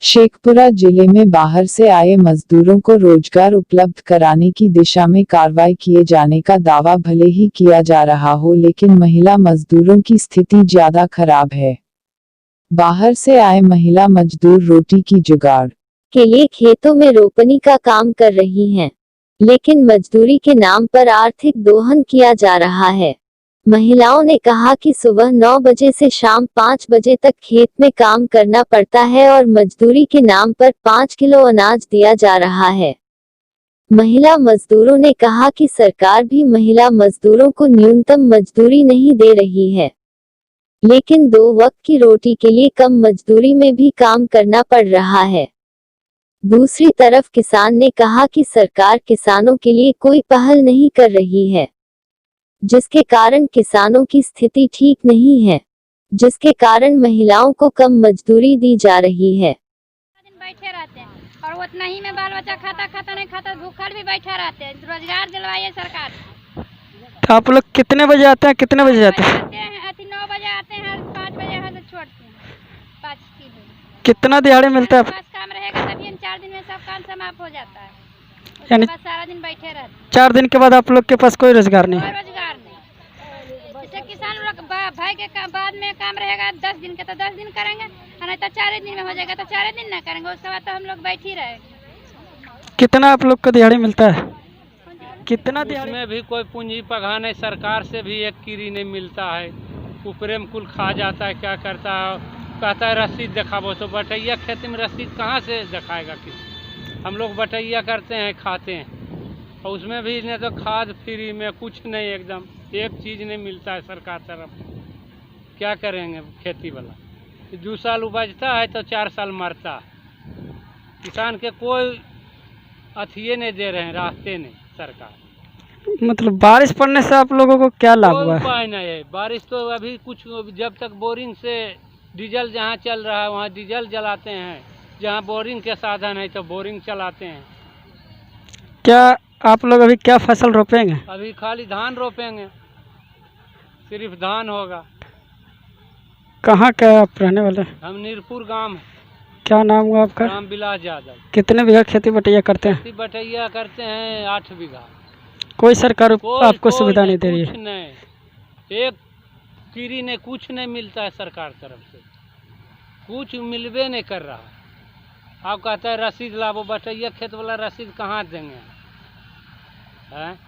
शेखपुरा जिले में बाहर से आए मजदूरों को रोजगार उपलब्ध कराने की दिशा में कार्रवाई किए जाने का दावा भले ही किया जा रहा हो, लेकिन महिला मजदूरों की स्थिति ज्यादा खराब है। बाहर से आए महिला मजदूर रोटी की जुगाड़ के लिए खेतों में रोपनी का काम कर रही हैं, लेकिन मजदूरी के नाम पर आर्थिक दोहन किया जा रहा है। महिलाओं ने कहा कि सुबह 9 बजे से शाम 5 बजे तक खेत में काम करना पड़ता है और मजदूरी के नाम पर 5 किलो अनाज दिया जा रहा है। महिला मजदूरों ने कहा कि सरकार भी महिला मजदूरों को न्यूनतम मजदूरी नहीं दे रही है, लेकिन 2 वक्त की रोटी के लिए कम मजदूरी में भी काम करना पड़ रहा है। दूसरी तरफ किसान ने कहा कि सरकार किसानों के लिए कोई पहल नहीं कर रही है, जिसके कारण किसानों की स्थिति ठीक नहीं है, जिसके कारण महिलाओं को कम मजदूरी दी जा रही है। दिन बैठे रहते हैं और उतना ही में बाल बच्चा खाता नहीं खाता, भूखल भी बैठा रहते हैं। रोजगार दिलवाइए सरकार। तो आप लोग कितने बजे आते हैं, कितने बजे जाते हैं? 9 बजे आते हैं, 5 बजे यहाँ से छोड़ते हैं। 5 कितना दिहाड़ी मिलता है? पास काम रहेगा तभी 4 दिन में सब काम समाप्त हो जाता है। यानी सारा दिन बैठे रहते हैं। 4 दिन के बाद आप लोग के पास कोई रोजगार नहीं? कोई रोजगार नहीं। जैसे किसान लोग भाई के बाद में काम रहेगा 10 दिन के तो 10 दिन करेंगे, नहीं तो 4 दिन में हो जाएगा तो 4 दिन ना करेंगे, उसके बाद तो हम लोग बैठ ही रहेंगे। कितना आप लोग को दिहाड़ी मिलता है? कितना दिहाड़ी? उसमें भी कोई पूंजी पगार नहीं, सरकार से भी एक कीरी नहीं मिलता है। ऊपरे में कुल खा जाता है। क्या करता है, कहता है रसीद दिखाबो, तो बटैया खेती में रसीद कहाँ से दिखाएगा किसी? हम लोग बटैया करते हैं, खाते हैं, और उसमें भी नहीं तो खाद फ्री में कुछ नहीं, एकदम एक चीज़ नहीं मिलता है सरकार तरफ। क्या करेंगे खेती वाला? 2 साल उपजता है तो 4 साल मरता है। किसान के कोई अथिये नहीं दे रहे हैं, रास्ते नहीं सरकार। मतलब बारिश पड़ने से आप लोगों को क्या लाभ हुआ है? कोई उपाय नहीं है। बारिश तो अभी कुछ, जब तक बोरिंग से डीजल जहाँ चल रहा है वहाँ डीजल जलाते हैं, जहाँ बोरिंग के साधन है तो बोरिंग चलाते हैं। क्या आप लोग अभी क्या फसल रोपेंगे? अभी खाली धान रोपेंगे, सिर्फ धान होगा। कहाँ का आप रहने वाले? हम नीरपुर गांव है। क्या नाम हुआ आपका? नाम बिलास यादव। कितने बीघा खेती बटैया करते हैं? खेती बटैया करते हैं 8 बीघा। कोई सरकार आपको सुविधा नहीं दे रही है? कुछ नहीं, एक कीरी ने कुछ नहीं मिलता है सरकार तरफ से, कुछ मिलबे नहीं कर रहा। आप कहता है रसीद लाबो, बटैया खेत वाला रसीद कहाँ देंगे हैं?